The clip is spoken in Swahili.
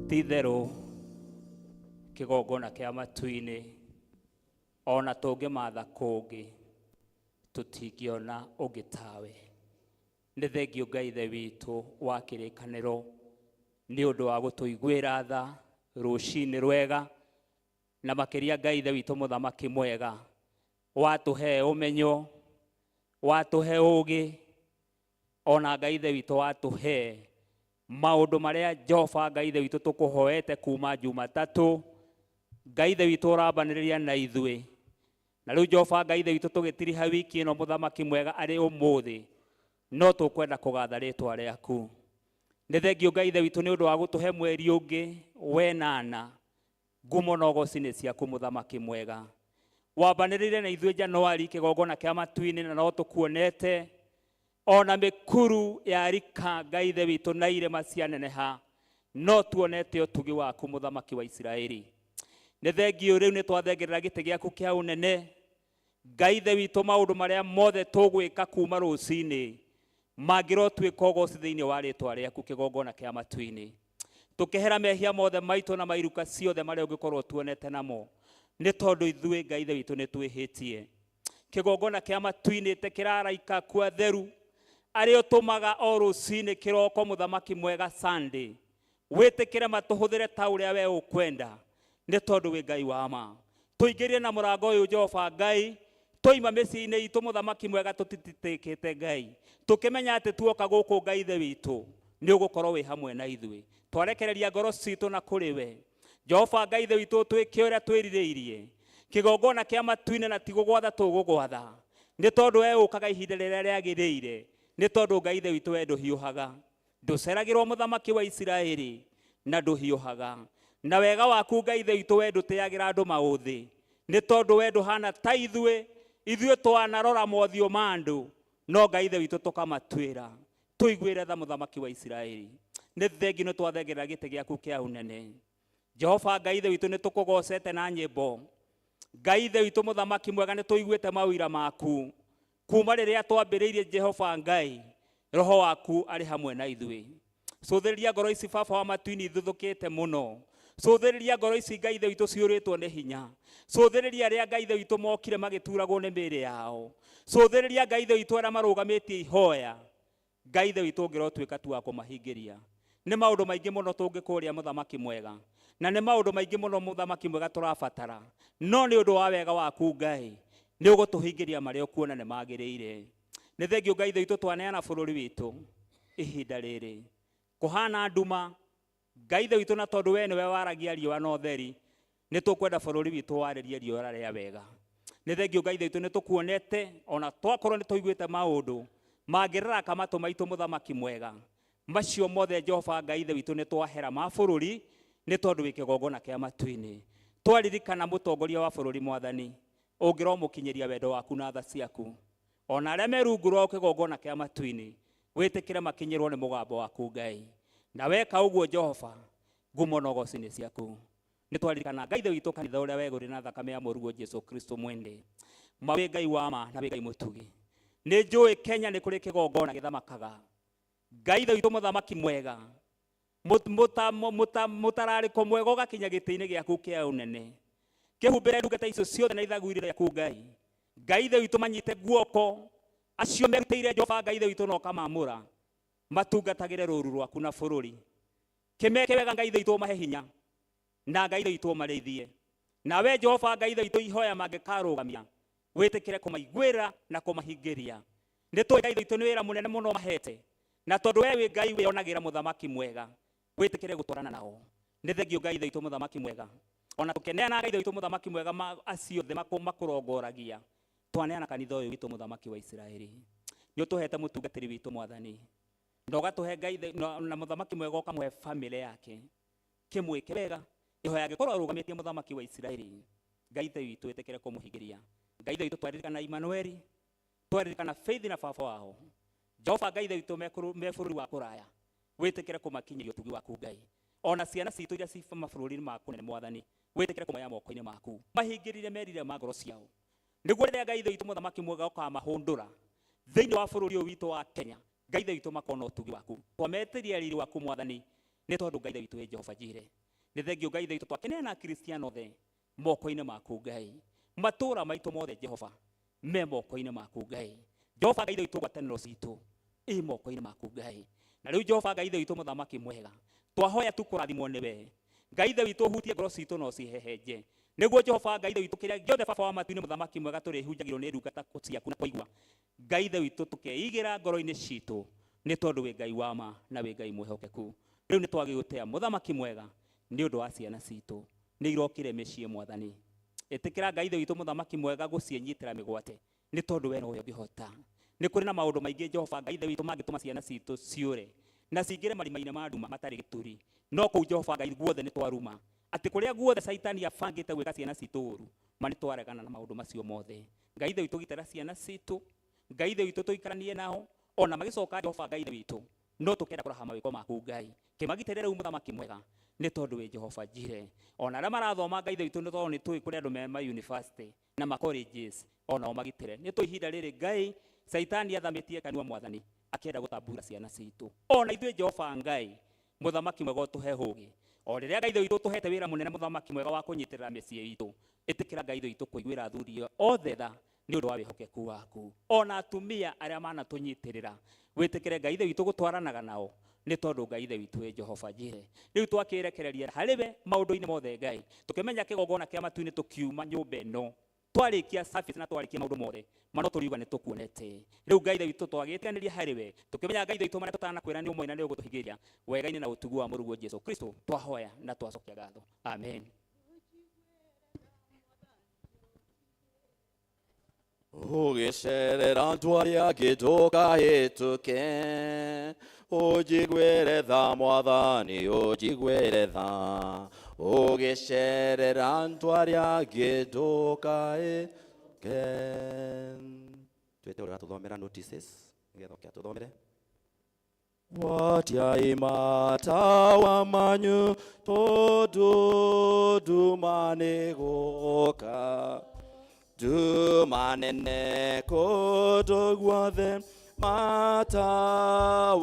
Tithero kigongona kia matu-ini ona tungimatha kungi tutingiona ungi tawe. Ni thengio Ngai ithe witu wa kirikaniro ni undu wa gutuiguira tha rucini rwega, na makiria Ngai ithe witu muthamaki mwega watuhe umenyo, watuhe ugi, ona Ngai ithe witu watuhe maundu maria Jehova Ngai ithe witu tukuhoete kuma Jumatatu. Ngai ithe witu urambaniriria na ithui, na riu Jehova Ngai ithe witu tugitiriha wiki ino muthamaki mwega ari umuthi, no tukwenda kugatha ritwa riaku. Ni thengio Ngai ithe witu ni undu wa gutuhe mweri ungi wenana ngumo na ogocini ciaku muthamaki mwega. Wambaniririe na ithui Januari kigongona kia matu-ini, na no tukuonete ona mikuru ya rika Ngai ithe witu na irema cianeneha, no tuonete utugi waku muthamaki wa Israeli. Ni thengio riu ni twathengerera giti giaku kia unene Ngai ithe witu, maundu maria mothe tugwika kuma rucini mangiro twika ogoci thiini wa ritwa riaku kigongona kia matu-ini, tukihera mehia mothe maitu na mairuka ciothe maria ungikorwo tuonete namo, ni tondu ithui Ngai ithe witu ni twihitie. Kigongona kia matu-ini te kiraraika kwa theru ari utumaga o rucini kiroko muthamaki mwega Sunday, witikire matuhuthire ta uria we ukwenda, ni tondu wi Ngai wa ma. Tuingirie na murango uyu Jehova Ngai, toima micii-ini itu muthamaki mwega tutititikite Ngai, tukimenya ati tuoka guku Ngai ithe witu ni ugukorwo wi hamwe na ithui. Twarekereria ngoro citu na kuri we Jehova Ngai ithe witu, twike uria twiririirie kigongona kia matu-ini, na tigugwatha tugugwatha ni tondu we ukaga ihinda riria riagiriire, ni tondu Ngai ithe witu we nduhiuhaga, nduceragirwo muthamaki wa Israeli na nduhiuhaga, na wega waku Ngai ithe witu we ndutiagira andu mauthi, ni tondu we nduhana ta ithui twanarora mothio ma andu, no Ngai ithe witu tukamatwira. Tuiguire tha muthamaki wa Israeli. Ni thengi no twathengerera giti giaku kia unene Jehova Ngai ithe witu, ni tukugocete na nyimbo. Ngai ithe witu muthamaki mwega, ni tuiguite mawira maku kuma riria twambiriirie Jehova Ngai, roho waku ari hamwe na ithui. Cuthiriria ngoro ici baba wa matu-ini ithuthukite muno, cuthiriria ngoro ici Ngai ithe witu ciuritwo ni hinya, cuthiriria aria Ngai ithe witu mokire magituragwo ni miri yao, cuthiriria Ngai ithe witu aria marugamitie ihoya, Ngai ithe witu ngiro twika tu wa kumahingiria. Ni maundu maingi muno tungikuria muthamaki mwega, na ni maundu maingi muno muthamaki mwega turabatara, no ni undu wa wega waku Ngai ni ugutuhingiria maria ukuona ni magiriire. Ni thengio Ngai ithe witu twaneana bururi witu ihinda riri kuhana nduma Ngai ithe witu, na tondu we niwe waragia riua no theri, ni tukwenda bururi witu waririe riua ria wega. Ni thengio Ngai ithe witu, ni tukuonete ona twakorwo ni tuiguite maundu mangirira kamatu maitu muthamaki mwega, macio mothe Jehova Ngai ithe witu ni twahera ma bururi, ni tondu wi kigongona kia matu-ini. Twaririkana mutongoria wa bururi mwathani, ungiro mukinyiria wendo waku na tha ciaku, ona aria merungurwo kigongona kia matu-ini witikire makinyirwo ni mugambo waku Ngai, na weka uguo Jehova ngumo na ogocini ciaku. Ni twaririkana Ngai ithe witu kanitha uria weguri na thakame ya muruo Jesu Kristo mwende, mawi Ngai wa ma na wi Ngai mutugi. Ni njui Kenya ni kuri kigongona githamakaga. Ngai ithe witu muthamaki mwega, mutarariko mwega ugakinya giti-ini giaku kia unene, kihumbire ndungata icio ciothe na ithaguirire riaku Ngai. Ngai ithe witu manyite guoko acio merutire Jehova Ngai ithe witu no kamamura matungatagire ruru rwaku na bururi, kimeke wega Ngai ithe witu mahe hinya, na Ngai ithe witu marithie, na we Jehova Ngai ithe witu ihoya mangikarugamia witikire kumaiguira na kumahingiria. Ni tu Ngai ithe witu ni wira munene muno mahete, na tondu we wi Ngai wionagira muthamaki mwega witikire gutwarana nao. Ni thengio Ngai ithe witu muthamaki mwega, ona tukeneana Ngai ithe witu muthamaki mwega acio the makurongoragia, twaneana kanitha uyu witu muthamaki wa Israeli. Ni utuhete mutungatiri witu mwathani, na ugatuhe Ngai ithe na muthamaki mwega ukamwe family yake kimwike wega ihoya gikorwo arugamitie muthamaki wa Israeli. Ngai ithe witu witikire kumuhingiria. Ngai ithe witu twaririkana Emmanuel, twaririkana Faith na baba wao Jehova Ngai ithe witu me bururi wa kuraya, witikire kumakinyiria utugi waku Ngai. Ona ciana citu iria ci mabururi maku nene mwathani, witikire kumaya moko-ini maku, mahingirire merire ma ngoro ciao, niguo riria Ngai ithe witu muthamaki mwega ukamahundura thiini wa bururi uyu witu wa Kenya. Ngai ithe witu makona utugi waku, twametiria riri waku mwathani, nĩ tondũ Ngai witũ wĩ Jehova Jireh. Nĩ thengio Ngai witũ twakeneana Kristiano the moko-inĩ maku Ngai. Matũũra maitũ mothe Jehova me moko-inĩ maku Ngai. Jehova Ngai witũ ngwatanĩro citũ ĩ moko-inĩ maku Ngai. Na rĩu Jehova Ngai witũ mũthamaki mwega, twahoya tu kũrathimwo nĩwe. Ngai witũ hutie ngoro citũ no cihehenje. Nĩguo Jehova Ngai witũ kĩrĩa gĩothe baba wa matu-inĩ mũthamaki mwega tũrĩhunjagĩrwo nĩ ndungata ciaku na kũigua. Ngai witũ tũkeigĩra ngoro-inĩ citũ nĩ tondũ wĩ Ngai wa ma na wĩ Ngai mwĩhokeku. Rĩu nĩ twagĩgũtĩa mũthamaki mwega nĩ ũndũ wa ciana citũ nĩ irokire mĩciĩ Mwathani. Ĩtĩkĩra Ngai witũ mũthamaki mwega gũciĩnyitĩra mĩgwate nĩ tondũ we nowe ũngĩhota. Nĩ kũrĩ na maũndũ maingĩ Jehova Ngai witũ mangĩtũma ciana citũ ciũre na cingĩre marima-inĩ ma nduma matarĩ gĩturi. No kũu Jehova Ngai guothe nĩ twaruma atĩ kũrĩa guothe Saitani abangĩte gwĩka ciana citũ ũru ma nĩ twaregana na maũndũ macio mothe. Ngai witũ gitĩra ciana citũ, Ngai witũ tũikaranie nao ona magĩcoka Jehova Ngai witũ no tũkenda kũraha mawĩko maku Ngai. Kĩmagitĩre rĩu mũthamaki mwega nĩ tondũ wĩ Jehova Jireh. Ona arĩa marathoma Ngai witũ nĩ tondũ nĩ tũĩ kũrĩ andũ me ma university na ma colleges onao magitĩre. Nĩ tũĩ ihinda rĩrĩ Ngai Saitani athamĩtie kanua Mwathani akĩenda gũtambura ciana citũ. Ona ithuĩ Jehova Ngai mũthamaki mwega ũtũhe ũũgĩ. O rĩrĩa Ngai witũ tũhete wĩra mũnene mũthamaki mwega wa kũnyitĩrĩra mĩciĩ itũ, ĩtĩkĩra Ngai witũ kũiguĩra athuri othe tha nĩ ũndũ wa wĩhokeku waku. Ona atumia arĩa manatũnyitĩrĩra wĩtĩkĩre Ngai witũ gũtwaranaga nao nĩ tondũ Ngai witũ wĩ Jehova Jireh. Rĩu twakĩrekereria harĩwe maũndũ-inĩ mothe Ngai, tũkĩmenya kĩgongona kĩa matu-inĩ tũkiuma nyũmba ĩno twarĩkia service na twarĩkia maũndũ mothe mano tũriuga nĩ tũkuonete. Rĩu Ngai witũ twagĩtiganĩria harĩwe tũkĩmenya Ngai witũ marĩa tũtanakwĩra nĩ ũmwe na nĩ ũgũtũhingĩria wega-inĩ na ũtugu wa mũruguo Jesũ Kristo twahoya na twacokia ngatho. Amen. Ũgĩcerera ndwarĩa kĩndũka hĩtũke, ũnjiguĩre tha Mwathani, ũnjiguĩre tha. Ũgĩcerera ndwarĩa kĩndũka hĩtũke. Twĩte ũrĩa tũthomera notices nĩgetha ũkĩa tũthomere. Watiai matawa manyu tondũ nduma nĩ gũũka. Nduma nene kũndũ guothe matawa